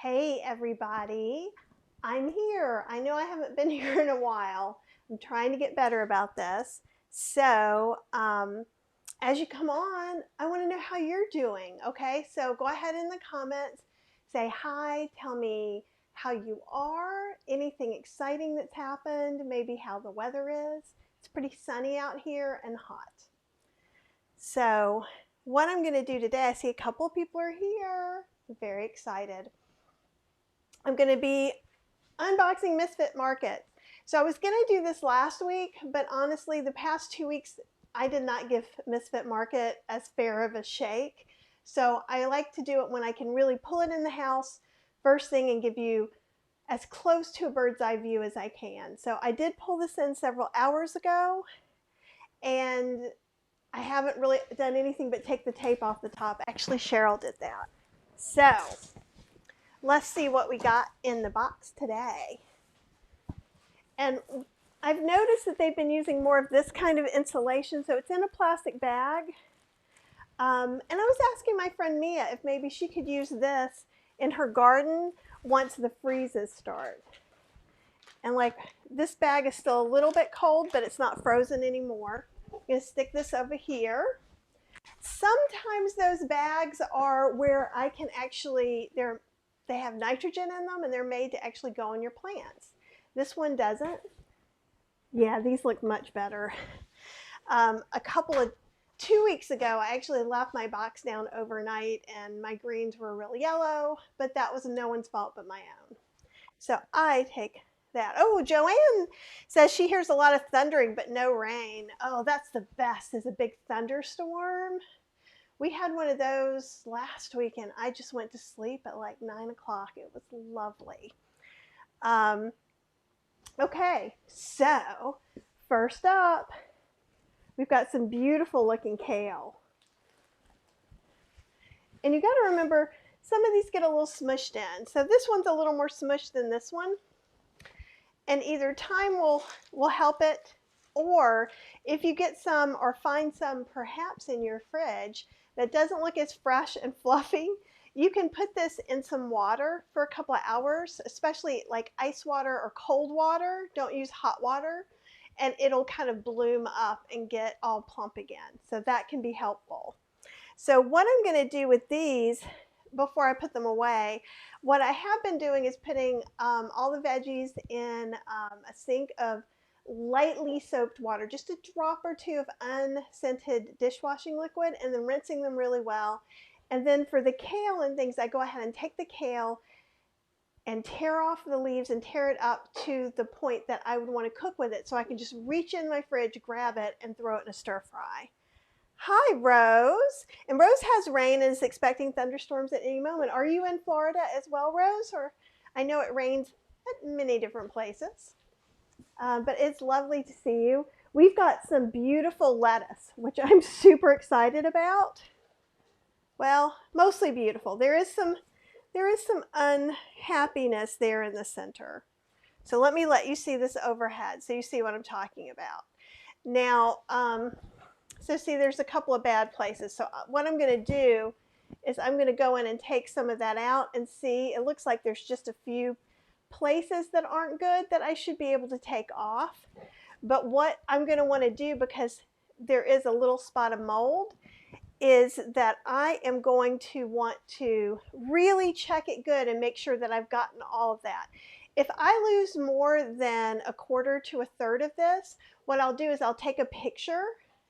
Hey everybody, I'm here. I know I haven't been here in a while. I'm trying to get better about this. So, as you come on, I want to know how you're doing. Okay, so go ahead in the comments, say hi, tell me how you are, anything exciting that's happened, maybe how the weather is. It's pretty sunny out here and hot. So, what I'm going to do today, I see a couple of people are here. I'm very excited. I'm going to be unboxing Misfit Market. So I was going to do this last week, but honestly, the past 2 weeks, I did not give Misfit Market as fair of a shake. So I like to do it when I can really pull it in the house first thing and give you as close to a bird's eye view as I can. So I did pull this in several hours ago, and I haven't really done anything but take the tape off the top. Actually, Cheryl did that. So let's see what we got in the box today. And I've noticed that they've been using more of this kind of insulation, so it's in a plastic bag. And I was asking my friend Mia if maybe she could use this in her garden once the freezes start. And like, this bag is still a little bit cold, but it's not frozen anymore. I'm going to stick this over here. Sometimes those bags are where I can actually, they have nitrogen in them and they're made to actually go in your plants. This one doesn't. Yeah, these look much better. 2 weeks ago, I actually left my box down overnight and my greens were really yellow, but that was no one's fault but my own. So I take that. Oh, Joanne says she hears a lot of thundering but no rain. Oh, that's the best, is a big thunderstorm. We had one of those last week and I just went to sleep at like 9 o'clock. It was lovely. Okay, so first up, we've got some beautiful looking kale. And you got to remember, some of these get a little smushed in. So this one's a little more smushed than this one. And either time will help it, or if you get some or find some perhaps in your fridge that doesn't look as fresh and fluffy, you can put this in some water for a couple of hours, especially like ice water or cold water. Don't use hot water, and it'll kind of bloom up and get all plump again. So that can be helpful. So what I'm going to do with these before I put them away, what I have been doing is putting all the veggies in a sink of lightly soaped water, just a drop or two of unscented dishwashing liquid, and then rinsing them really well. And then for the kale and things, I go ahead and take the kale and tear off the leaves and tear it up to the point that I would want to cook with it, so I can just reach in my fridge, grab it, and throw it in a stir fry. Hi, Rose. And Rose has rain and is expecting thunderstorms at any moment. Are you in Florida as well, Rose? Or I know it rains at many different places, but it's lovely to see you. We've got some beautiful lettuce, which I'm super excited about. Well, mostly beautiful. There is some unhappiness there in the center. So let me let you see this overhead so you see what I'm talking about. Now, so see, there's a couple of bad places. So what I'm going to do is I'm going to go in and take some of that out and see. It looks like there's just a few places that aren't good that I should be able to take off. But what I'm going to want to do, because there is a little spot of mold, is that I am going to want to really check it good and make sure that I've gotten all of that. If I lose more than a quarter to a third of this, what I'll do is I'll take a picture,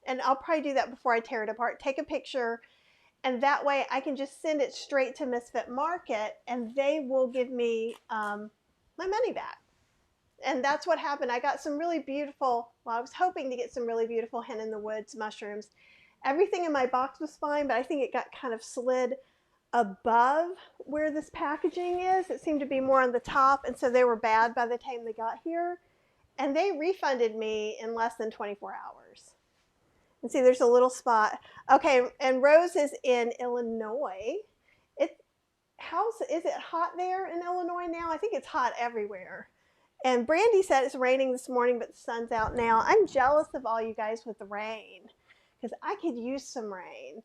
and I'll probably do that before I tear it apart. Take a picture, and that way I can just send it straight to Misfit Market and they will give me my money back. And that's what happened. I got some really beautiful, well, I was hoping to get some really beautiful hen in the woods mushrooms. Everything in my box was fine, but I think it got kind of slid above where this packaging is. It seemed to be more on the top, and so they were bad by the time they got here. And they refunded me in less than 24 hours. And see, there's a little spot. Okay, and Rose is in Illinois. Is it hot there in Illinois now? I think it's hot everywhere. And Brandy said it's raining this morning, but the sun's out now. I'm jealous of all you guys with the rain, because I could use some rain.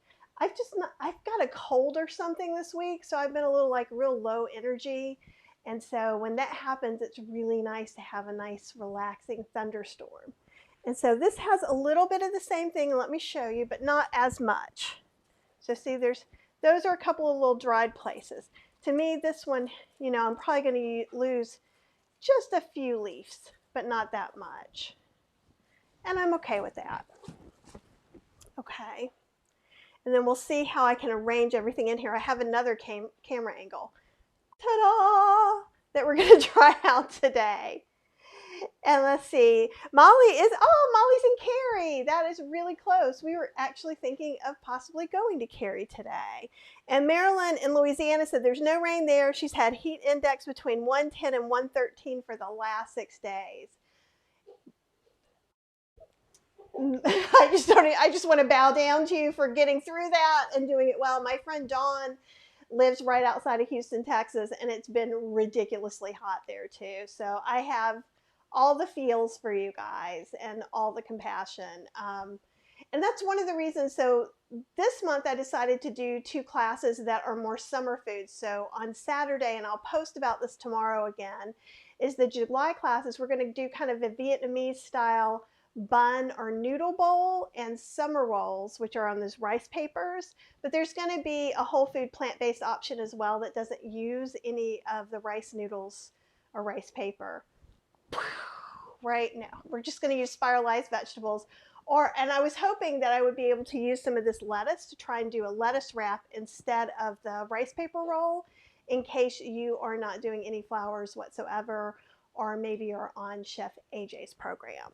I've got a cold or something this week, so I've been a little like real low energy. And so when that happens, it's really nice to have a nice relaxing thunderstorm. And so this has a little bit of the same thing, let me show you, but not as much. So see, those are a couple of little dried places. To me, this one, you know, I'm probably going to lose just a few leaves, but not that much. And I'm okay with that. Okay. And then we'll see how I can arrange everything in here. I have another camera angle. Ta-da! That we're going to try out today. And let's see, Molly's in Cary. That is really close. We were actually thinking of possibly going to Cary today. And Marilyn in Louisiana said there's no rain there. She's had heat index between 110 and 113 for the last 6 days. I just want to bow down to you for getting through that and doing it well. My friend Dawn lives right outside of Houston, Texas, and it's been ridiculously hot there too. So I have all the feels for you guys and all the compassion. And that's one of the reasons. So this month I decided to do 2 classes that are more summer foods. So on Saturday, and I'll post about this tomorrow again, is the July classes. We're going to do kind of a Vietnamese style bun or noodle bowl and summer rolls, which are on those rice papers. But there's going to be a whole food plant-based option as well that doesn't use any of the rice noodles or rice paper. Right now, we're just going to use spiralized vegetables. And I was hoping that I would be able to use some of this lettuce to try and do a lettuce wrap instead of the rice paper roll, in case you are not doing any flours whatsoever, or maybe you're on Chef AJ's program.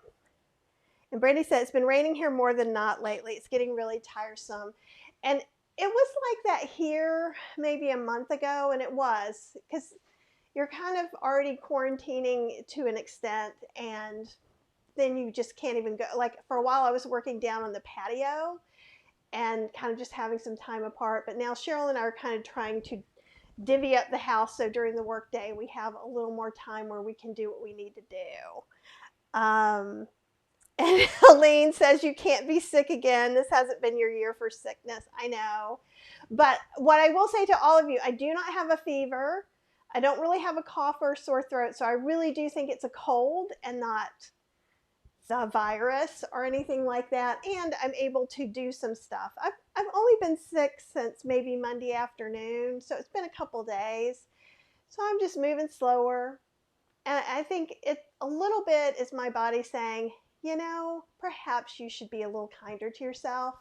And Brandy said, it's been raining here more than not lately. It's getting really tiresome. And it was like that here maybe a month ago, and it was, because you're kind of already quarantining to an extent, and then you just can't even go. Like for a while I was working down on the patio and kind of just having some time apart. But now Cheryl and I are kind of trying to divvy up the house, so during the workday we have a little more time where we can do what we need to do. And Helene says you can't be sick again. This hasn't been your year for sickness. I know. But what I will say to all of you, I do not have a fever. I don't really have a cough or a sore throat. So I really do think it's a cold and not the virus or anything like that. And I'm able to do some stuff. I've only been sick since maybe Monday afternoon. So it's been a couple days. So I'm just moving slower. And I think it a little bit is my body saying, you know, perhaps you should be a little kinder to yourself.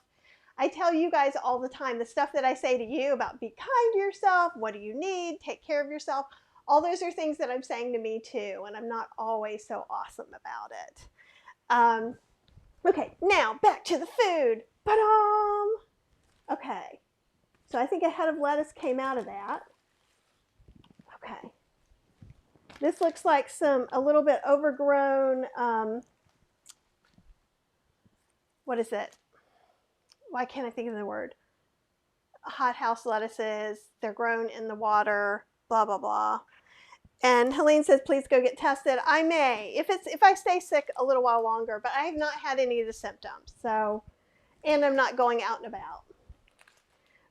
I tell you guys all the time, the stuff that I say to you about be kind to yourself, what do you need, take care of yourself, all those are things that I'm saying to me too, and I'm not always so awesome about it. Okay, now back to the food. Ba-dum! Okay, so I think a head of lettuce came out of that. Okay. This looks like a little bit overgrown, what is it? Why can't I think of the word? Hothouse lettuces. They're grown in the water, blah, blah, blah. And Helene says, please go get tested. I may, if I stay sick a little while longer, but I have not had any of the symptoms. So, and I'm not going out and about.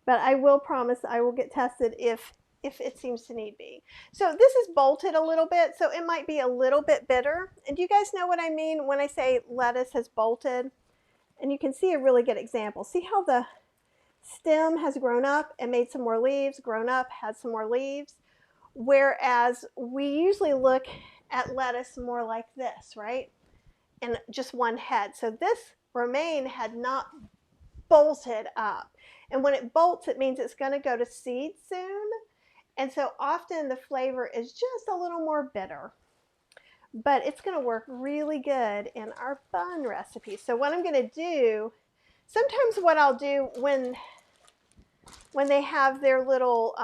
But I will promise I will get tested if it seems to need be. So this is bolted a little bit, so it might be a little bit bitter. And do you guys know what I mean when I say lettuce has bolted? And you can see a really good example. See how the stem has grown up and made some more leaves, grown up, had some more leaves? Whereas we usually look at lettuce more like this, right? And just one head. So this romaine had not bolted up. And when it bolts, it means it's going to go to seed soon. And so often the flavor is just a little more bitter. But it's going to work really good in our bun recipe. So what I'm going to do, sometimes what I'll do when they have their little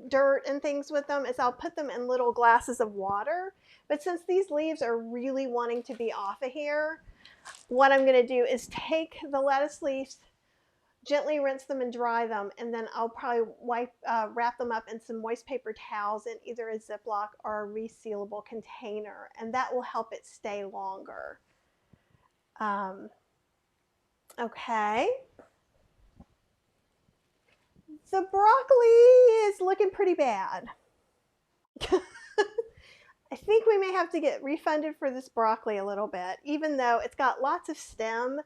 dirt and things with them is I'll put them in little glasses of water. But since these leaves are really wanting to be off of here, what I'm going to do is take the lettuce leaves, gently rinse them and dry them, and then I'll probably wrap them up in some moist paper towels in either a Ziploc or a resealable container, and that will help it stay longer. Okay. The broccoli is looking pretty bad. I think we may have to get refunded for this broccoli a little bit, even though it's got lots of stem.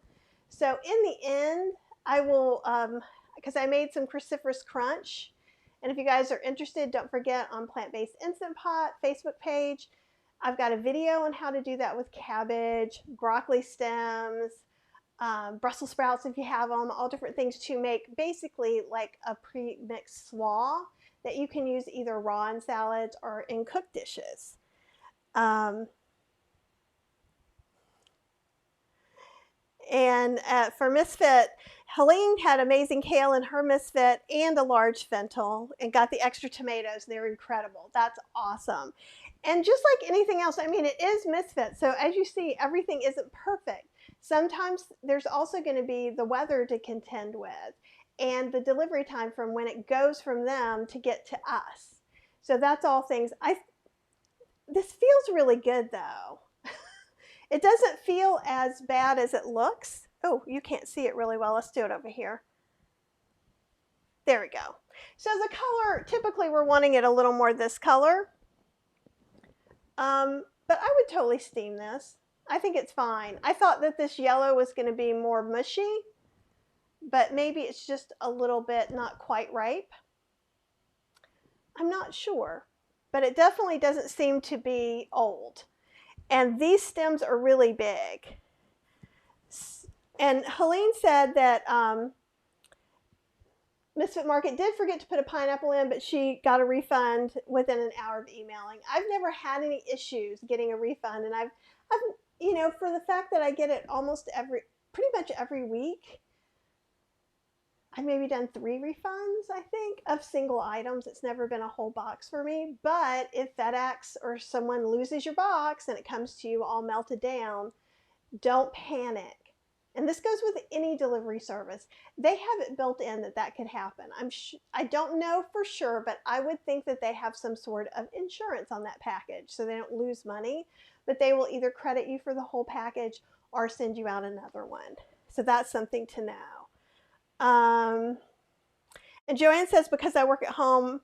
So in the end, I will, because I made some cruciferous crunch. And if you guys are interested, don't forget on Plant-Based Instant Pot Facebook page, I've got a video on how to do that with cabbage, broccoli stems, Brussels sprouts if you have them, all different things to make basically like a pre-mixed slaw that you can use either raw in salads or in cooked dishes. And for Misfit, Helene had amazing kale in her Misfit and a large fennel and got the extra tomatoes. They're incredible. That's awesome. And just like anything else, I mean, it is Misfit. So as you see, everything isn't perfect. Sometimes there's also going to be the weather to contend with and the delivery time from when it goes from them to get to us. So that's all things. This feels really good though. It doesn't feel as bad as it looks. Oh, you can't see it really well. Let's do it over here. There we go. So the color, typically we're wanting it a little more this color. But I would totally steam this. I think it's fine. I thought that this yellow was going to be more mushy, but maybe it's just a little bit not quite ripe. I'm not sure, but it definitely doesn't seem to be old. And these stems are really big. And Helene said that Misfit Market did forget to put a pineapple in, but she got a refund within an hour of emailing. I've never had any issues getting a refund, and I've you know, for the fact that I get it pretty much every week, I've maybe done 3 refunds, I think, of single items. It's never been a whole box for me. But if FedEx or someone loses your box and it comes to you all melted down, don't panic. And this goes with any delivery service. They have it built in that could happen. I don't know for sure, but I would think that they have some sort of insurance on that package so they don't lose money. But they will either credit you for the whole package or send you out another one. So that's something to know. And Joanne says, because I work at home,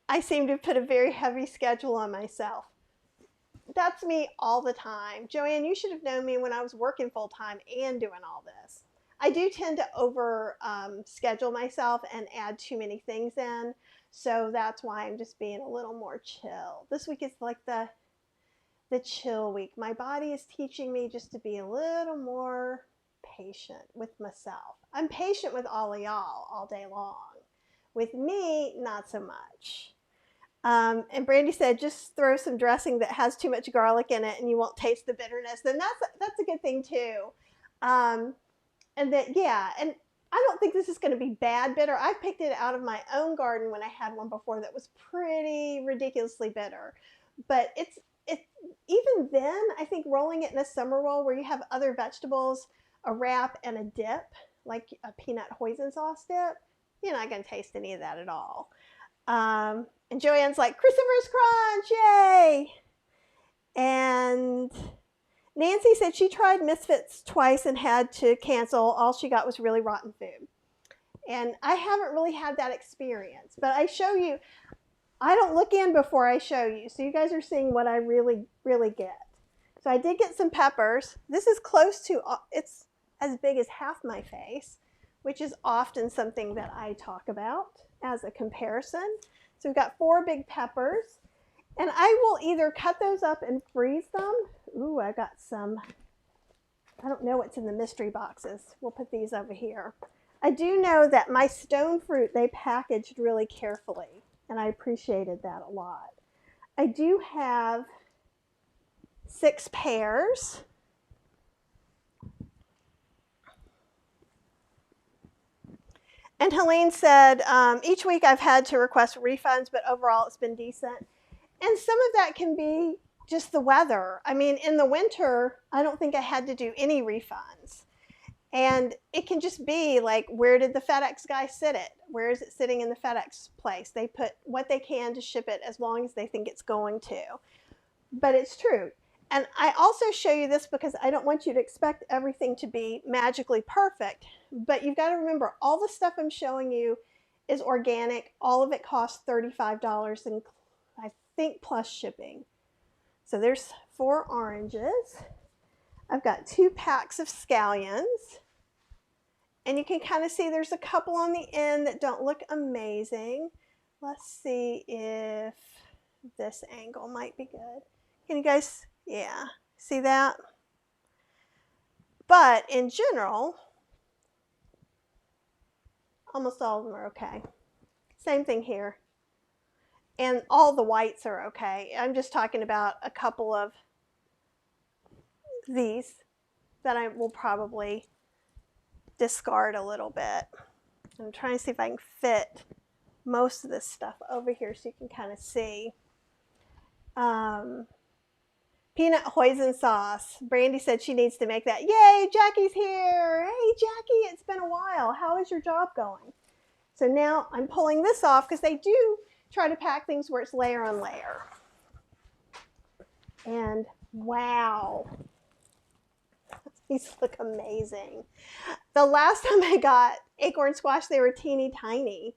I seem to put a very heavy schedule on myself. That's me all the time. Joanne, you should have known me when I was working full time and doing all this. I do tend to over schedule myself and add too many things in. So that's why I'm just being a little more chill. This week is like the chill week. My body is teaching me just to be a little more patient with myself. I'm patient with all of y'all all day long. With me, not so much. And Brandy said, just throw some dressing that has too much garlic in it and you won't taste the bitterness. Then that's a good thing too. And that, yeah, and I don't think this is going to be bad bitter. I picked it out of my own garden when I had one before that was pretty ridiculously bitter. But it's even then, I think rolling it in a summer roll where you have other vegetables, a wrap, and a dip, like a peanut hoisin sauce dip, you're not going to taste any of that at all. And Joanne's like, cruciferous crunch, yay! And Nancy said she tried Misfits twice and had to cancel. All she got was really rotten food. And I haven't really had that experience, but I show you, I don't look in before I show you. So you guys are seeing what I really, really get. So I did get some peppers. This is close to, it's as big as half my face, which is often something that I talk about as a comparison. So we've got 4 big peppers. And I will either cut those up and freeze them. Ooh, I got some, I don't know what's in the mystery boxes. We'll put these over here. I do know that my stone fruit, they packaged really carefully. And I appreciated that a lot. I do have 6 pears. And Helene said, each week I've had to request refunds, but overall it's been decent. And some of that can be just the weather. I mean, in the winter, I don't think I had to do any refunds. And it can just be like, where did the FedEx guy sit it? Where is it sitting in the FedEx place? They put what they can to ship it as long as they think it's going to. But it's true. And I also show you this because I don't want you to expect everything to be magically perfect. But you've got to remember, all the stuff I'm showing you is organic. All of it costs $35, and I think plus shipping. So there's 4 oranges. I've got 2 packs of scallions. And you can kind of see there's a couple on the end that don't look amazing. Let's see if this angle might be good. Can you guys, yeah, see that? But in general, almost all of them are okay. Same thing here. And all the whites are okay. I'm just talking about a couple of these that I will probably discard a little bit. I'm trying to see if I can fit most of this stuff over here so you can kind of see. Peanut hoisin sauce. Brandy said she needs to make that. Yay, Jackie's here. Hey, Jackie, it's been a while. How is your job going? So now I'm pulling this off because they do try to pack things where it's layer on layer. And wow, these look amazing. The last time I got acorn squash, they were teeny tiny.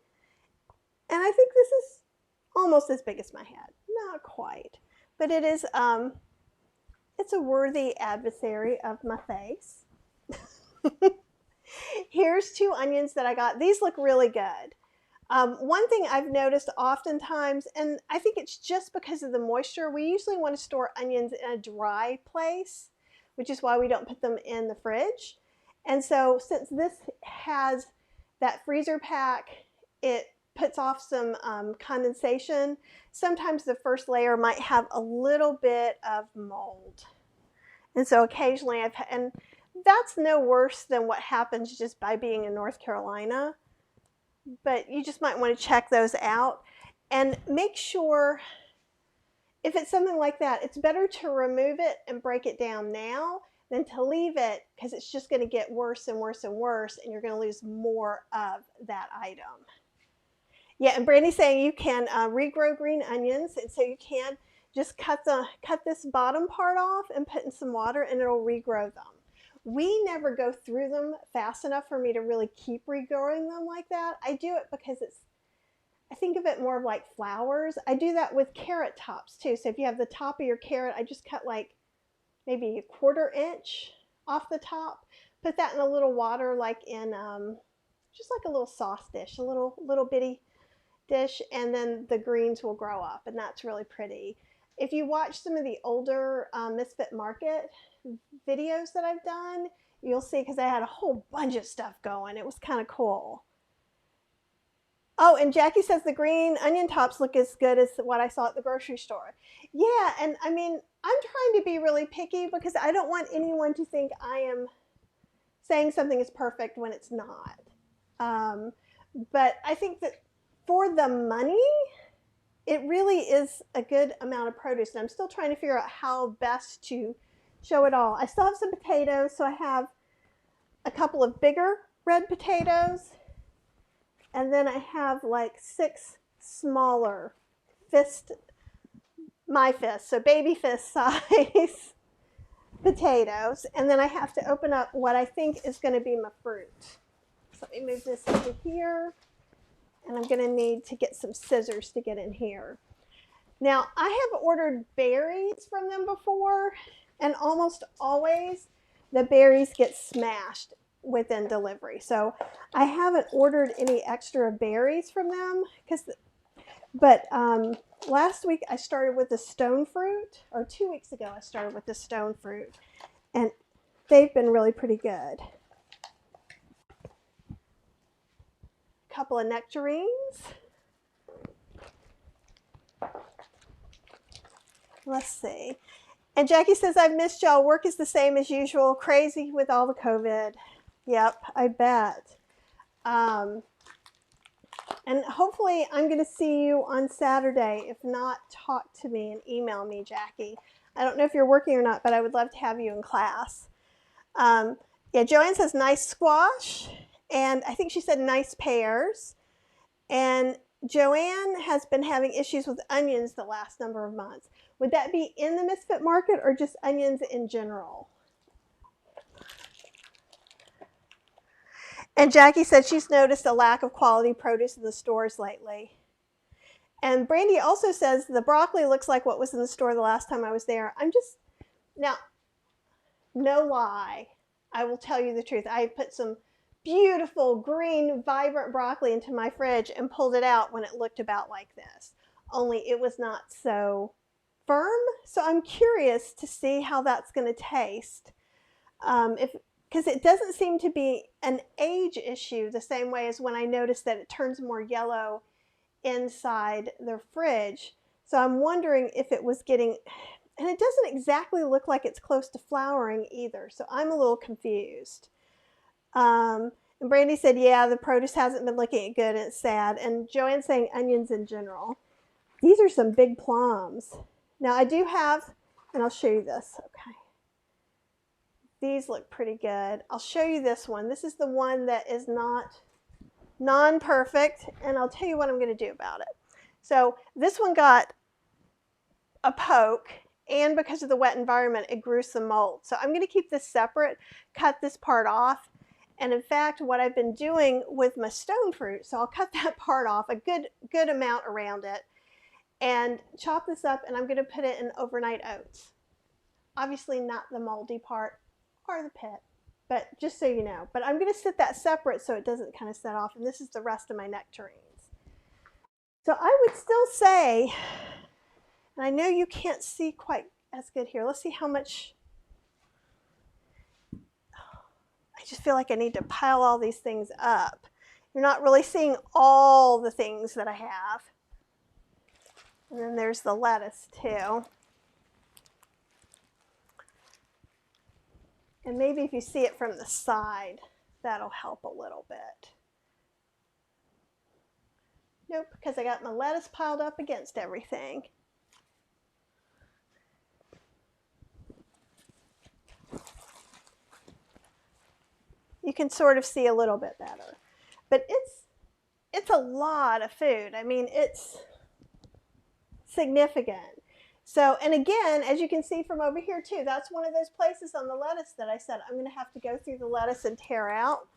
And I think this is almost as big as my head. Not quite, but it is, it's a worthy adversary of my face. Here's 2 onions that I got. These look really good. One thing I've noticed oftentimes, and I think it's just because of the moisture, we usually want to store onions in a dry place, which is why we don't put them in the fridge. And so since this has that freezer pack, it puts off some condensation. Sometimes the first layer might have a little bit of mold. And so occasionally and that's no worse than what happens just by being in North Carolina. But you just might want to check those out and make sure, if it's something like that, it's better to remove it and break it down now than to leave it, because it's just going to get worse and worse and worse, and you're going to lose more of that item. Yeah, and Brandy's saying you can regrow green onions, and so you can just cut this bottom part off and put in some water, and it'll regrow them. We never go through them fast enough for me to really keep regrowing them like that. I do it because I think of it more of like flowers. I do that with carrot tops too. So if you have the top of your carrot, I just cut like maybe 1/4 inch off the top, put that in a little water, like in just like a little sauce dish, a little bitty dish, and then the greens will grow up, and that's really pretty. If you watch some of the older Misfit Market videos that I've done, you'll see, because I had a whole bunch of stuff going. It was kind of cool. Oh, and Jackie says the green onion tops look as good as what I saw at the grocery store. Yeah, and I mean, I'm trying to be really picky because I don't want anyone to think I am saying something is perfect when it's not. But I think that for the money, it really is a good amount of produce. And I'm still trying to figure out how best to show it all. I still have some potatoes, so I have a couple of bigger red potatoes. And then I have like 6 smaller my fist, so baby fist size potatoes. And then I have to open up what I think is going to be my fruit. So let me move this over here. And I'm going to need to get some scissors to get in here. Now, I have ordered berries from them before, and almost always the berries get smashed within delivery. So I haven't ordered any extra berries from them, but last week I started with the stone fruit, or 2 weeks ago I started with the stone fruit, and they've been really pretty good. Couple of nectarines. Let's see. And Jackie says, I've missed y'all. Work is the same as usual. Crazy with all the COVID. Yep, I bet. And hopefully I'm going to see you on Saturday. If not, talk to me and email me, Jackie. I don't know if you're working or not, but I would love to have you in class. Yeah, Joanne says nice squash. And I think she said nice pears. And Joanne has been having issues with onions the last number of months. Would that be in the Misfit Market or just onions in general? And Jackie said she's noticed a lack of quality produce in the stores lately. And Brandy also says the broccoli looks like what was in the store the last time I was there. Now, no lie, I will tell you the truth. I put some beautiful green vibrant broccoli into my fridge and pulled it out when it looked about like this, only it was not so firm. So I'm curious to see how that's going to taste, because it doesn't seem to be an age issue the same way as when I noticed that it turns more yellow inside the fridge. So I'm wondering if it was getting, and it doesn't exactly look like it's close to flowering either, so I'm a little confused. And Brandy said, yeah, the produce hasn't been looking good and it's sad. And Joanne's saying onions in general. These are some big plums. Now I do have, and I'll show you this, okay. These look pretty good. I'll show you this one. This is the one that is not non-perfect, and I'll tell you what I'm going to do about it. So this one got a poke, and because of the wet environment, it grew some mold. So I'm going to keep this separate, cut this part off, and in fact, what I've been doing with my stone fruit, so I'll cut that part off, a good amount around it, and chop this up, and I'm going to put it in overnight oats. Obviously not the moldy part or the pit, but just so you know. But I'm going to sit that separate so it doesn't kind of set off, and this is the rest of my nectarines. So I would still say, and I know you can't see quite as good here. Let's see how much. I just feel like I need to pile all these things up. You're not really seeing all the things that I have. And then there's the lettuce too. And maybe if you see it from the side, that'll help a little bit. Nope, because I got my lettuce piled up against everything. You can sort of see a little bit better. But it's a lot of food. I mean, it's significant. So, and again, as you can see from over here too, that's one of those places on the lettuce that I said I'm going to have to go through the lettuce and tear out.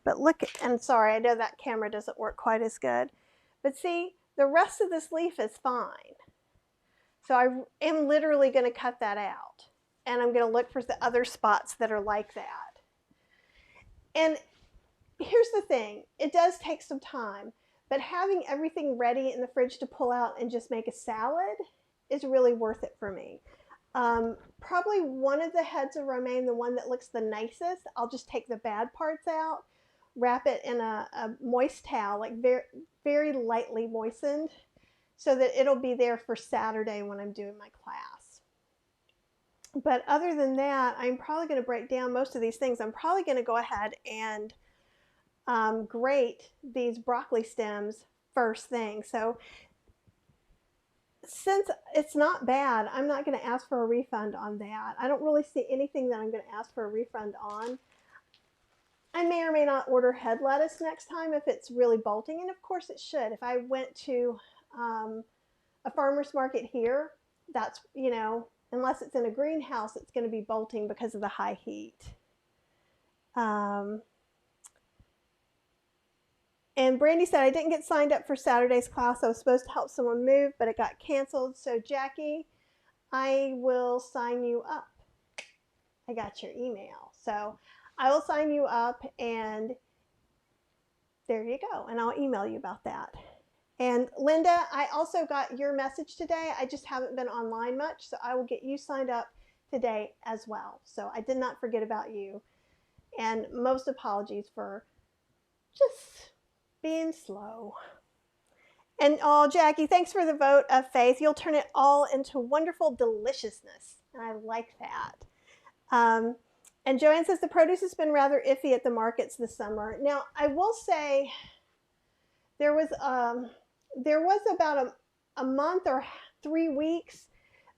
But look, and sorry, I know that camera doesn't work quite as good. But see, the rest of this leaf is fine. So I am literally going to cut that out. And I'm going to look for the other spots that are like that. And here's the thing, it does take some time, but having everything ready in the fridge to pull out and just make a salad is really worth it for me. Probably one of the heads of romaine, the one that looks the nicest, I'll just take the bad parts out, wrap it in a moist towel, like very, very lightly moistened, so that it'll be there for Saturday when I'm doing my class. But other than that, I'm probably going to break down most of these things. I'm probably going to go ahead and grate these broccoli stems first thing. So since it's not bad, I'm not going to ask for a refund on that. I don't really see anything that I'm going to ask for a refund on. I may or may not order head lettuce next time if it's really bolting, and of course it should. If I went to a farmer's market here, that's, you know, unless it's in a greenhouse, it's going to be bolting because of the high heat. And Brandy said, I didn't get signed up for Saturday's class. I was supposed to help someone move, but it got canceled. So Jackie, I will sign you up. I got your email. So I will sign you up, and there you go. And I'll email you about that. And Linda, I also got your message today. I just haven't been online much, so I will get you signed up today as well. So I did not forget about you. And most apologies for just being slow. And oh, Jackie, thanks for the vote of faith. You'll turn it all into wonderful deliciousness. And I like that. And Joanne says the produce has been rather iffy at the markets this summer. Now, I will say there was about a month or 3 weeks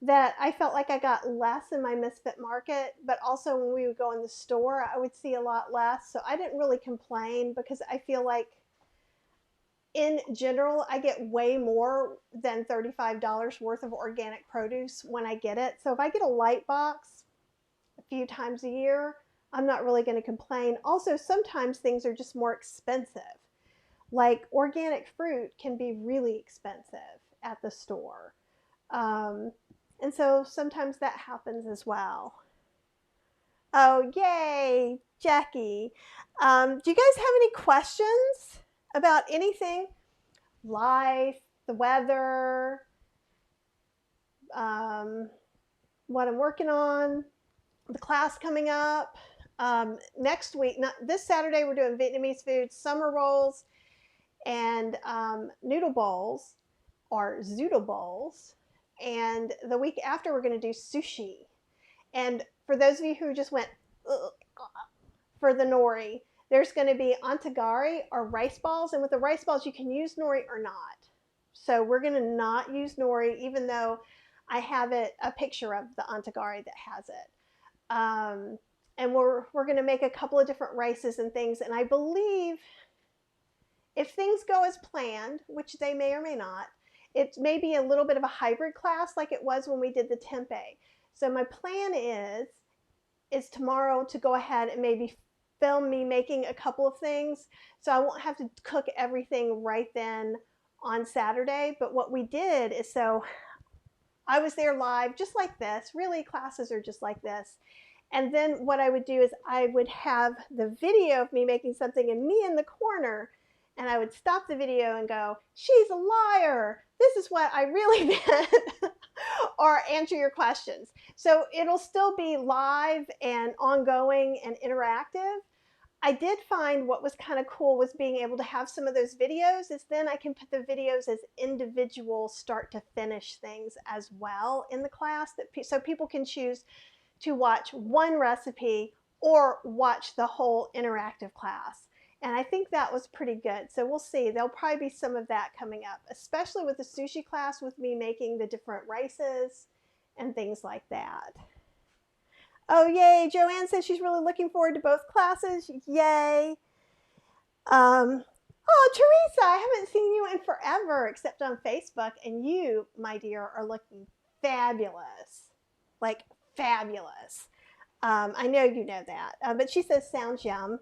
that I felt like I got less in my Misfit Market, but also when we would go in the store, I would see a lot less. So I didn't really complain because I feel like in general, I get way more than $35 worth of organic produce when I get it. So if I get a light box a few times a year, I'm not really going to complain. Also, sometimes things are just more expensive. Like organic fruit can be really expensive at the store. Um, and so sometimes that happens as well. Oh, yay, Jackie. Do you guys have any questions about anything? Life, the weather, what I'm working on, the class coming up. Next week, not this Saturday, we're doing Vietnamese food, summer rolls, and noodle bowls or zoodle bowls. And the week after, we're going to do sushi. And for those of you who just went for the nori, there's going to be antagari or rice balls. And with the rice balls, you can use nori or not. So we're going to not use nori, even though I have a picture of the antagari that has it. And we're going to make a couple of different rices and things. And I believe if things go as planned, which they may or may not, it may be a little bit of a hybrid class like it was when we did the tempeh. So my plan is tomorrow to go ahead and maybe film me making a couple of things. So I won't have to cook everything right then on Saturday. But what we did is, so I was there live just like this. Really, classes are just like this. And then what I would do is I would have the video of me making something and me in the corner. And I would stop the video and go, she's a liar. This is what I really meant. Or answer your questions. So it'll still be live and ongoing and interactive. I did find what was kind of cool was being able to have some of those videos, is then I can put the videos as individual start to finish things as well in the class, so people can choose to watch one recipe or watch the whole interactive class. And I think that was pretty good. So we'll see. There'll probably be some of that coming up, especially with the sushi class, with me making the different rices and things like that. Oh, yay. Joanne says she's really looking forward to both classes. Yay. Oh, Teresa, I haven't seen you in forever except on Facebook. And you, my dear, are looking fabulous. Like fabulous. I know you know that. But she says, sounds yum.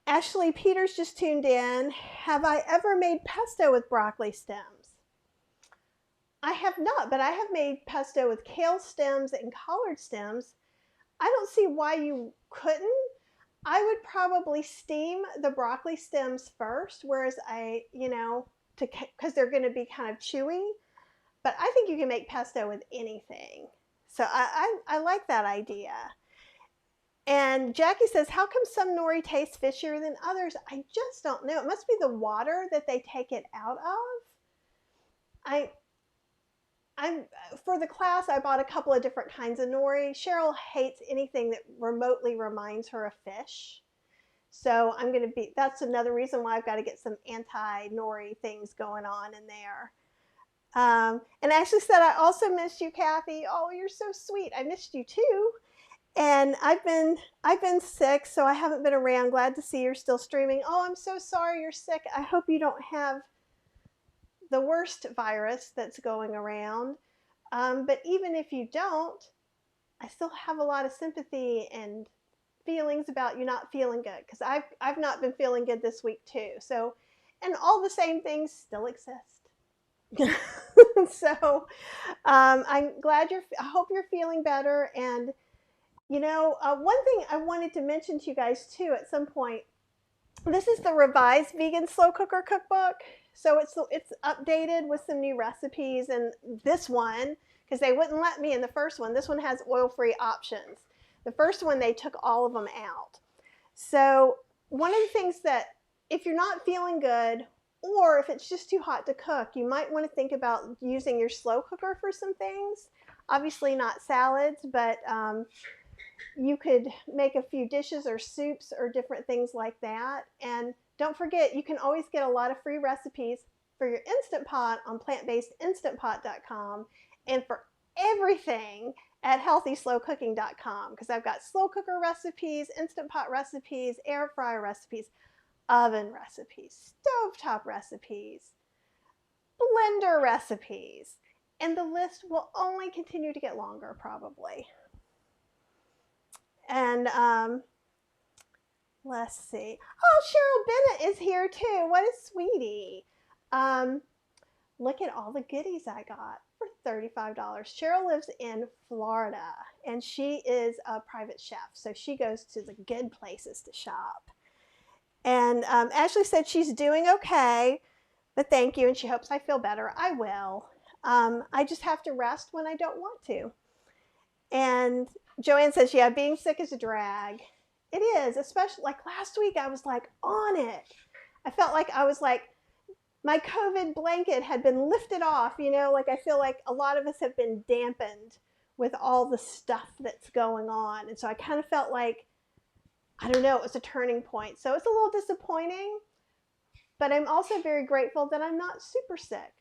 Ashley Peters just tuned in. Have I ever made pesto with broccoli stems? I have not, but I have made pesto with kale stems and collard stems. I don't see why you couldn't. I would probably steam the broccoli stems first, whereas because they're going to be kind of chewy. But I think you can make pesto with anything. So I like that idea. And Jackie says, how come some nori tastes fishier than others? I just don't know. It must be the water that they take it out of. For the class, I bought a couple of different kinds of nori. Cheryl hates anything that remotely reminds her of fish. So that's another reason why I've got to get some anti-nori things going on in there. And Ashley said, I also missed you, Kathy. Oh, you're so sweet. I missed you too. And I've been sick, so I haven't been around. Glad to see you're still streaming. Oh, I'm so sorry you're sick. I hope you don't have the worst virus that's going around. But even if you don't, I still have a lot of sympathy and feelings about you not feeling good, because I've not been feeling good this week too. So, and all the same things still exist. So I'm glad I hope you're feeling better. And one thing I wanted to mention to you guys too at some point, this is the revised vegan slow cooker cookbook. So it's updated with some new recipes, and this one, because they wouldn't let me in the first one, this one has oil-free options. The first one, they took all of them out. So one of the things that, if you're not feeling good, or if it's just too hot to cook, you might want to think about using your slow cooker for some things. Obviously not salads, but you could make a few dishes or soups or different things like that. And don't forget, you can always get a lot of free recipes for your Instant Pot on plantbasedinstantpot.com, and for everything at healthyslowcooking.com, because I've got slow cooker recipes, Instant Pot recipes, air fryer recipes, oven recipes, stovetop recipes, blender recipes, and the list will only continue to get longer probably. And let's see. Oh, Cheryl Bennett is here too. What a sweetie. Look at all the goodies I got for $35. Cheryl lives in Florida and she is a private chef, so she goes to the good places to shop. And Ashley said she's doing okay, but thank you, and she hopes I feel better. I will. I just have to rest when I don't want to. And Joanne says, yeah, being sick is a drag. It is, especially like last week I was like on it. I felt like I was like, my COVID blanket had been lifted off, you know, like I feel like a lot of us have been dampened with all the stuff that's going on. And so I kind of felt like, I don't know, it was a turning point. So it's a little disappointing, but I'm also very grateful that I'm not super sick.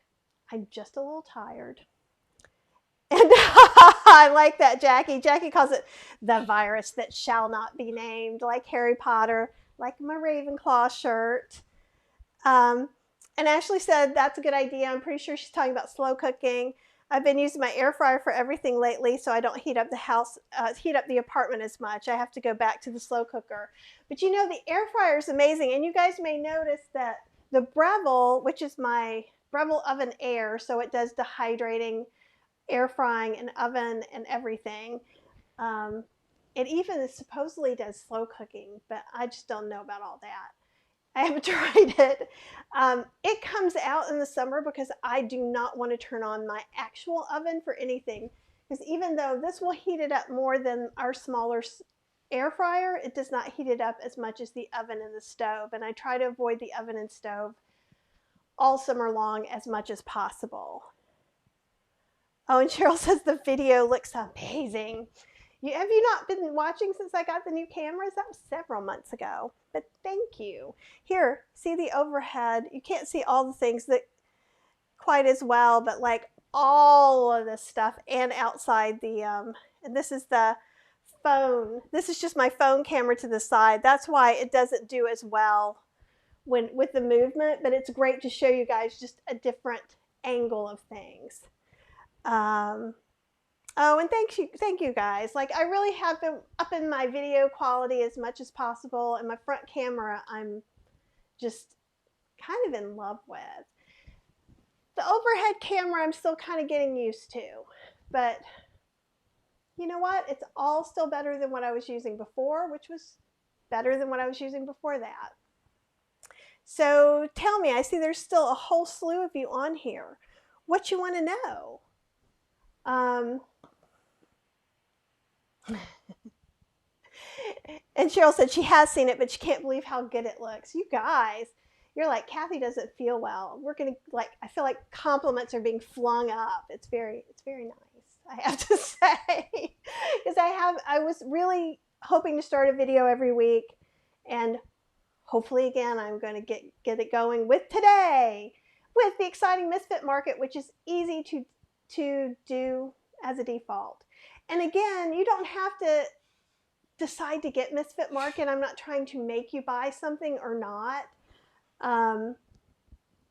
I'm just a little tired. And I like that, Jackie. Jackie calls it the virus that shall not be named, like Harry Potter, like my Ravenclaw shirt. And Ashley said that's a good idea. I'm pretty sure she's talking about slow cooking. I've been using my air fryer for everything lately, so I don't heat up the house, heat up the apartment as much. I have to go back to the slow cooker. But you know, the air fryer is amazing, and you guys may notice that the Breville, which is my Breville oven air, so it does dehydrating, air frying, and oven and everything. It even supposedly does slow cooking, but I just don't know about all that. I haven't tried it. It comes out in the summer because I do not want to turn on my actual oven for anything. Because even though this will heat it up more than our smaller air fryer, it does not heat it up as much as the oven and the stove. And I try to avoid the oven and stove all summer long as much as possible. Oh, and Cheryl says the video looks amazing. Have you not been watching since I got the new cameras? That was several months ago, but thank you. Here, see the overhead. You can't see all the things that quite as well, but like all of this stuff and outside the, and this is the phone. This is just my phone camera to the side. That's why it doesn't do as well with the movement, but it's great to show you guys just a different angle of things. Oh, and thank you guys. Like I really have been upping my video quality as much as possible, and my front camera I'm just kind of in love with. The overhead camera I'm still kind of getting used to, but you know what? It's all still better than what I was using before, which was better than what I was using before that. So tell me, I see there's still a whole slew of you on here. What you want to know? And Cheryl said she has seen it, but she can't believe how good it looks. You guys, you're like, Kathy doesn't feel well. We're gonna I feel like compliments are being flung up. It's very nice, I have to say, because I was really hoping to start a video every week, and hopefully again I'm going to get it going with today, with the exciting Misfit Market, which is easy to do as a default. And again, you don't have to decide to get Misfit Market. I'm not trying to make you buy something or not.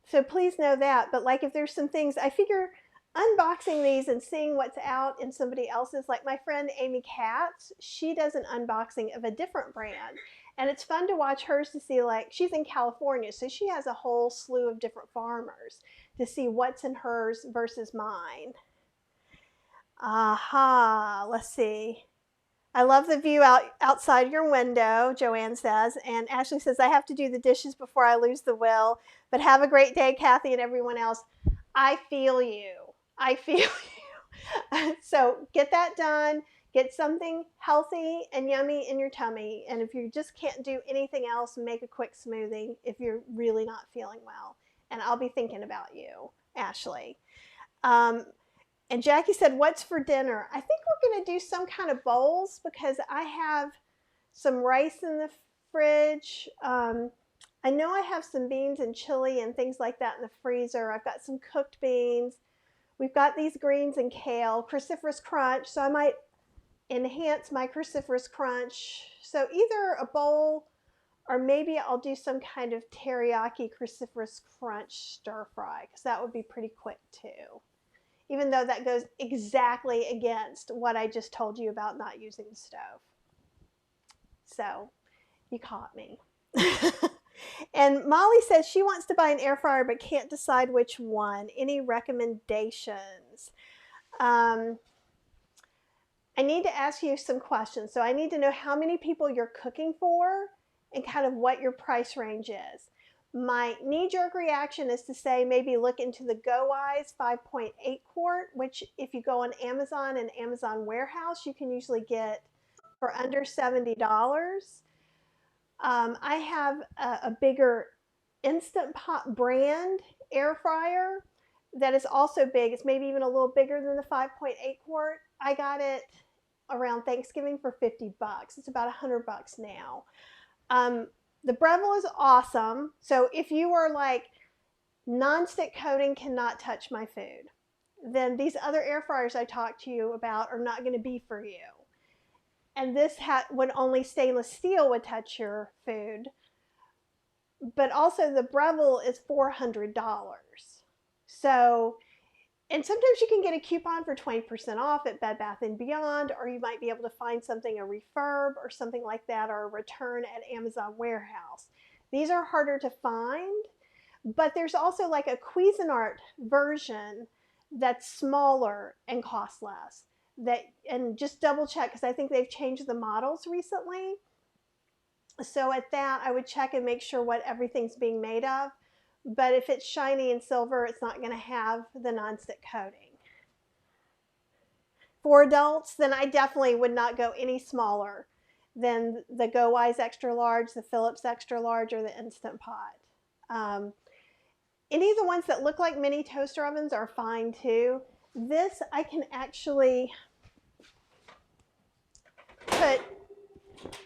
So please know that. But like if there's some things, I figure unboxing these and seeing what's out in somebody else's, like my friend Amy Katz, she does an unboxing of a different brand. And it's fun to watch hers to see, like, she's in California, so she has a whole slew of different farmers to see what's in hers versus mine. Aha, let's see. I love the view outside your window, Joanne says. And Ashley says, I have to do the dishes before I lose the will. But have a great day, Kathy and everyone else. I feel you. I feel you. So get that done. Get something healthy and yummy in your tummy. And if you just can't do anything else, make a quick smoothie if you're really not feeling well. And I'll be thinking about you, Ashley. And Jackie said, what's for dinner? I think we're going to do some kind of bowls because I have some rice in the fridge. I know I have some beans and chili and things like that in the freezer. I've got some cooked beans. We've got these greens and kale, cruciferous crunch. So I might enhance my cruciferous crunch. So either a bowl or maybe I'll do some kind of teriyaki cruciferous crunch stir fry, because that would be pretty quick too. Even though that goes exactly against what I just told you about not using the stove. So you caught me. And Molly says she wants to buy an air fryer but can't decide which one. Any recommendations? I need to ask you some questions. So I need to know how many people you're cooking for and kind of what your price range is. My knee-jerk reaction is to say maybe look into the Go-Wise 5.8 quart, which if you go on Amazon and Amazon Warehouse, you can usually get for under $70. I have a bigger Instant Pot brand air fryer that is also big. It's maybe even a little bigger than the 5.8 quart. I got it around Thanksgiving for 50 bucks. It's about 100 bucks now. The Breville is awesome. So if you are like, non-stick coating cannot touch my food, then these other air fryers I talked to you about are not going to be for you. And this would only stainless steel would touch your food. But also the Breville is $400. So, and sometimes you can get a coupon for 20% off at Bed Bath & Beyond, or you might be able to find something, a refurb or something like that, or a return at Amazon Warehouse. These are harder to find, but there's also like a Cuisinart version that's smaller and costs less. And just double check, because I think they've changed the models recently. So at that, I would check and make sure what everything's being made of. But if it's shiny and silver, it's not going to have the nonstick coating. For adults, then I definitely would not go any smaller than the Go-Wise Extra Large, the Philips Extra Large, or the Instant Pot. Any of the ones that look like mini toaster ovens are fine too. This I can actually put,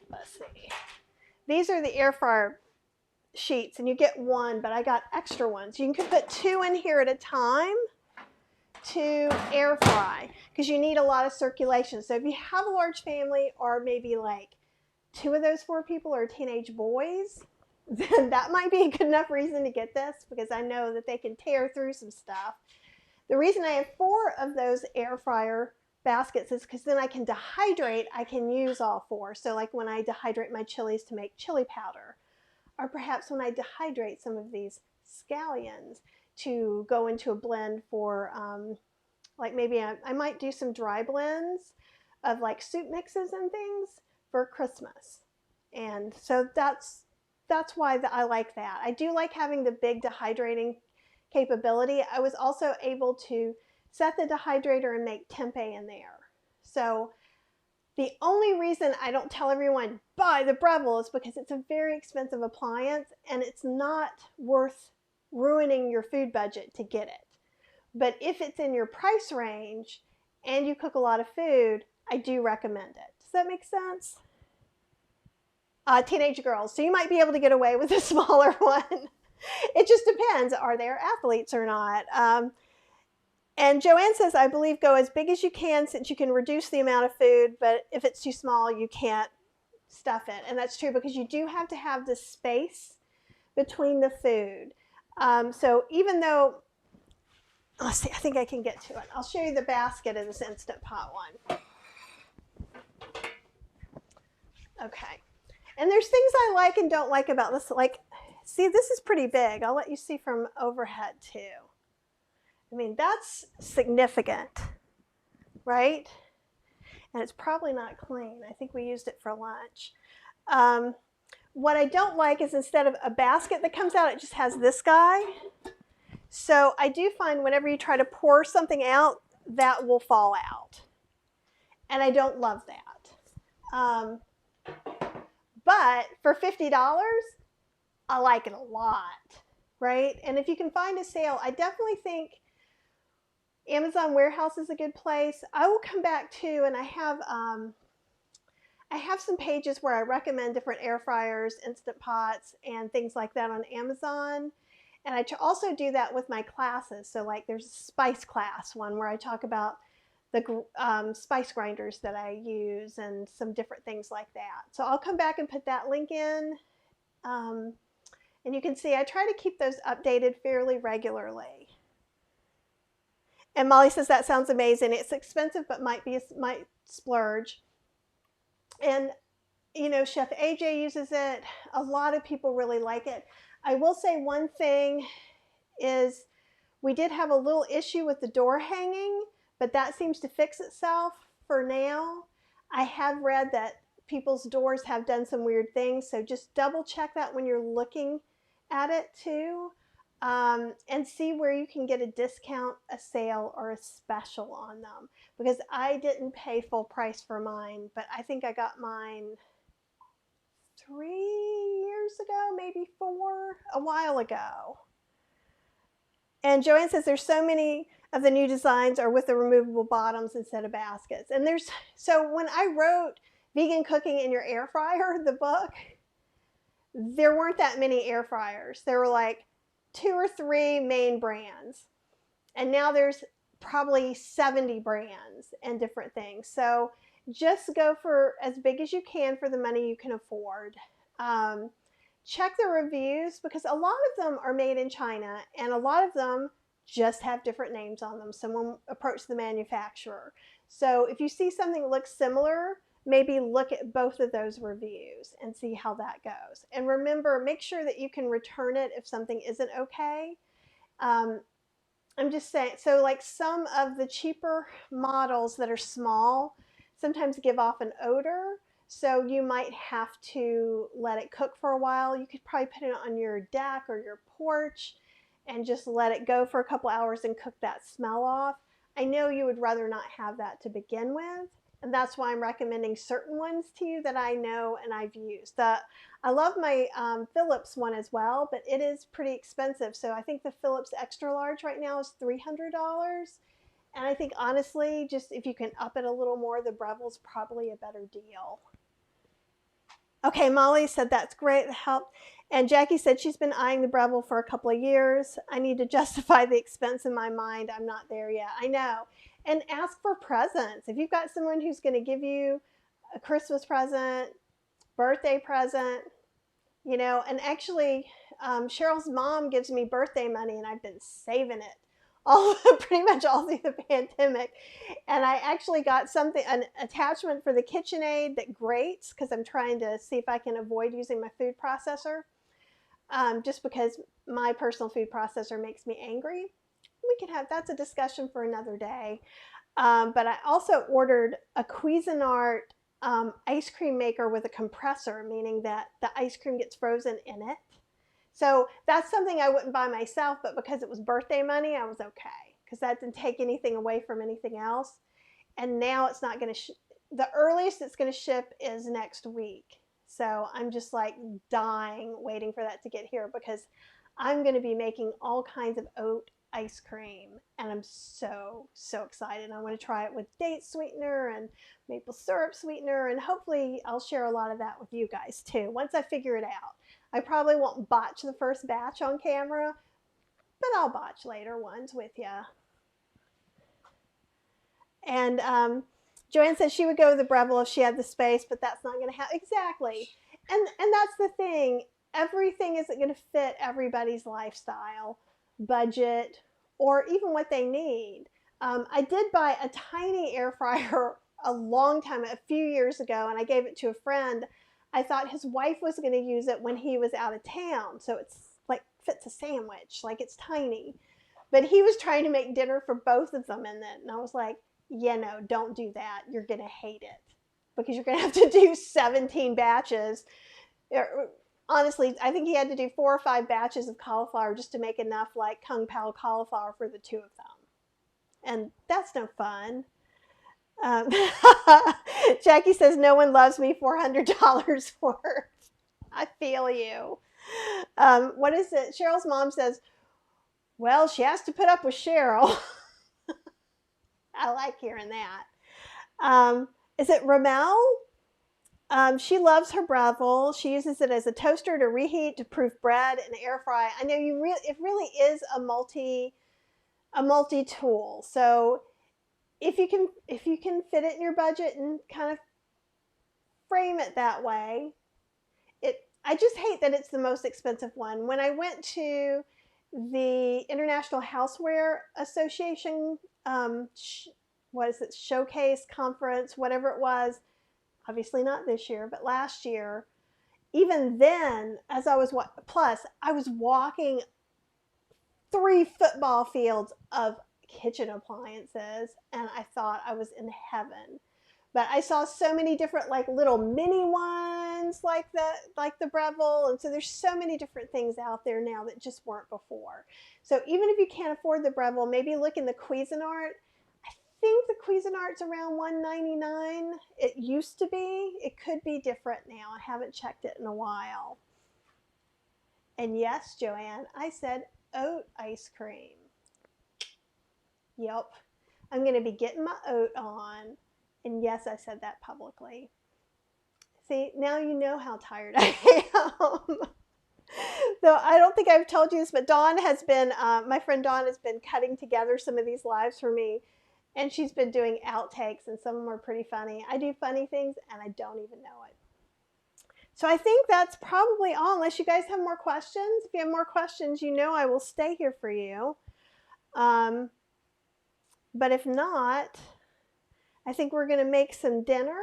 let's see. These are the air fryer sheets, and you get one, but I got extra ones. You can put 2 in here at a time to air fry, because you need a lot of circulation. So if you have a large family, or maybe like 2 of those 4 people are teenage boys, then that might be a good enough reason to get this, because I know that they can tear through some stuff. The reason I have 4 of those air fryer baskets is because then I can dehydrate. I can use all 4. So like when I dehydrate my chilies to make chili powder, or perhaps when I dehydrate some of these scallions to go into a blend for, like maybe I might do some dry blends of like soup mixes and things for Christmas. And so that's why I like that. I do like having the big dehydrating capability. I was also able to set the dehydrator and make tempeh in there. So the only reason I don't tell everyone buy the Breville is because it's a very expensive appliance, and it's not worth ruining your food budget to get it. But if it's in your price range and you cook a lot of food, I do recommend it. Does that make sense? Teenage girls, so you might be able to get away with a smaller one. It just depends. Are they athletes or not? And Joanne says, I believe go as big as you can, since you can reduce the amount of food, but if it's too small, you can't stuff it. And that's true, because you do have to have the space between the food. So even though, let's see, I think I can get to it. I'll show you the basket of this Instant Pot one. Okay. And there's things I like and don't like about this. Like, see, this is pretty big. I'll let you see from overhead too. I mean, that's significant, right? And it's probably not clean. I think we used it for lunch. What I don't like is instead of a basket that comes out, it just has this guy. So I do find whenever you try to pour something out, that will fall out. And I don't love that. But for $50, I like it a lot, right? And if you can find a sale, I definitely think Amazon Warehouse is a good place. I will come back to, and I have some pages where I recommend different air fryers, Instant Pots, and things like that on Amazon. And I also do that with my classes. So like there's a spice class one where I talk about the spice grinders that I use and some different things like that. So I'll come back and put that link in And you can see I try to keep those updated fairly regularly. And Molly says that sounds amazing. It's expensive, but might splurge. And you know, Chef AJ uses it. A lot of people really like it. I will say one thing is we did have a little issue with the door hanging, but that seems to fix itself for now. I have read that people's doors have done some weird things, so just double check that when you're looking at it too, and see where you can get a discount, a sale, or a special on them. Because I didn't pay full price for mine, but I think I got mine 3 years ago, maybe 4, a while ago. And Joanne says there's so many of the new designs are with the removable bottoms instead of baskets. And so when I wrote Vegan Cooking in Your Air Fryer, the book, there weren't that many air fryers. There were like 2 or 3 main brands. And now there's probably 70 brands and different things. So just go for as big as you can for the money you can afford. Check the reviews because a lot of them are made in China and a lot of them just have different names on them. Someone approached the manufacturer. So if you see something that looks similar, maybe look at both of those reviews and see how that goes. And remember, make sure that you can return it if something isn't okay. I'm just saying, so like some of the cheaper models that are small sometimes give off an odor. So you might have to let it cook for a while. You could probably put it on your deck or your porch and just let it go for a couple hours and cook that smell off. I know you would rather not have that to begin with. And that's why I'm recommending certain ones to you that I know and I've used. I love my Philips one as well, but it is pretty expensive. So I think the Philips extra large right now is $300. And I think honestly, just if you can up it a little more, the Breville's probably a better deal. Okay, Molly said that's great, that helped. And Jackie said she's been eyeing the Breville for a couple of years. I need to justify the expense in my mind. I'm not there yet. I know. And ask for presents. If you've got someone who's going to give you a Christmas present, birthday present, you know, and actually Cheryl's mom gives me birthday money and I've been saving it pretty much all through the pandemic. And I actually got an attachment for the KitchenAid that grates because I'm trying to see if I can avoid using my food processor, just because my personal food processor makes me angry. That's a discussion for another day. But I also ordered a Cuisinart ice cream maker with a compressor, meaning that the ice cream gets frozen in it. So that's something I wouldn't buy myself, but because it was birthday money, I was okay because that didn't take anything away from anything else. And now it's not going to, the earliest it's going to ship is next week. So I'm just like dying waiting for that to get here because I'm going to be making all kinds of oat ice cream and I'm so excited. I want to try it with date sweetener and maple syrup sweetener, and hopefully I'll share a lot of that with you guys too once I figure it out. I probably won't botch the first batch on camera, but I'll botch later ones with you. And Joanne says she would go to the Breville if she had the space, but that's not going to happen. Exactly. And that's the thing. Everything isn't going to fit everybody's lifestyle, budget, or even what they need. I did buy a tiny air fryer a few years ago, and I gave it to a friend. I thought his wife was going to use it when he was out of town. So it's like fits a sandwich, like it's tiny. But he was trying to make dinner for both of them in it. And I was like, yeah, no, don't do that. You're going to hate it because you're going to have to do 17 batches. Honestly, I think he had to do 4 or 5 batches of cauliflower just to make enough like Kung Pao cauliflower for the 2 of them. And that's no fun. Jackie says, no one loves me, $400 worth. I feel you. What is it? Cheryl's mom says, well, she has to put up with Cheryl. I like hearing that. Is it Ramel? She loves her Breville. She uses it as a toaster to reheat, to proof bread, and air fry. I know it really is a multi-tool. So if you can fit it in your budget and kind of frame it that way, I just hate that it's the most expensive one. When I went to the International Houseware Association, what is it, showcase conference, whatever it was, obviously not this year, but last year, even then, as I was, plus I was walking 3 football fields of kitchen appliances, and I thought I was in heaven. But I saw so many different like little mini ones like the Breville, and so there's so many different things out there now that just weren't before. So even if you can't afford the Breville, maybe look in the Cuisinart. I think the Cuisinart's around $1.99. It used to be. It could be different now. I haven't checked it in a while. And yes, Joanne, I said oat ice cream. Yep. I'm going to be getting my oat on. And yes, I said that publicly. See, now you know how tired I am. Though I don't think I've told you this, but Dawn has been, my friend Dawn has been cutting together some of these lives for me. And she's been doing outtakes, and some of them are pretty funny. I do funny things, and I don't even know it. So I think that's probably all, unless you guys have more questions. If you have more questions, you know I will stay here for you. But if not, I think we're going to make some dinner.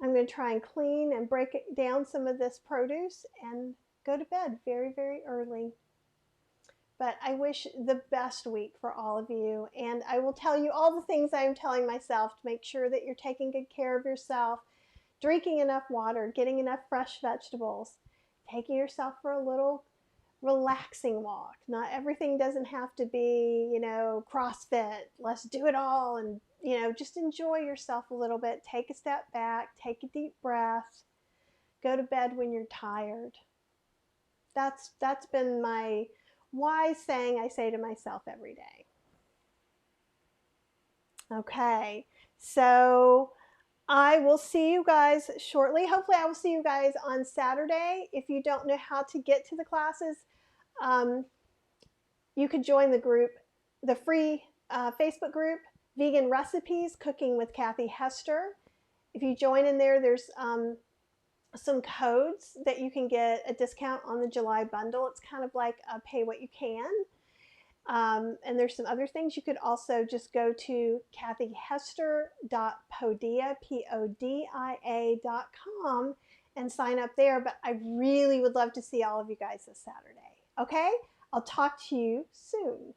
I'm going to try and clean and break down some of this produce and go to bed very, very early. But I wish the best week for all of you. And I will tell you all the things I'm telling myself to make sure that you're taking good care of yourself, drinking enough water, getting enough fresh vegetables, taking yourself for a little relaxing walk. Not everything doesn't have to be, CrossFit. Let's do it all and, just enjoy yourself a little bit. Take a step back, take a deep breath, go to bed when you're tired. That's been my wise saying I say to myself every day. Okay, so I will see you guys shortly. Hopefully I will see you guys on Saturday. If you don't know how to get to the classes, you could join the group, the free Facebook group, Vegan Recipes, Cooking with Kathy Hester. If you join in there, there's some codes that you can get a discount on the July bundle. It's kind of like a pay what you can. And there's some other things. You could also just go to kathyhester.podia, podia.com, and sign up there. But I really would love to see all of you guys this Saturday. Okay? I'll talk to you soon.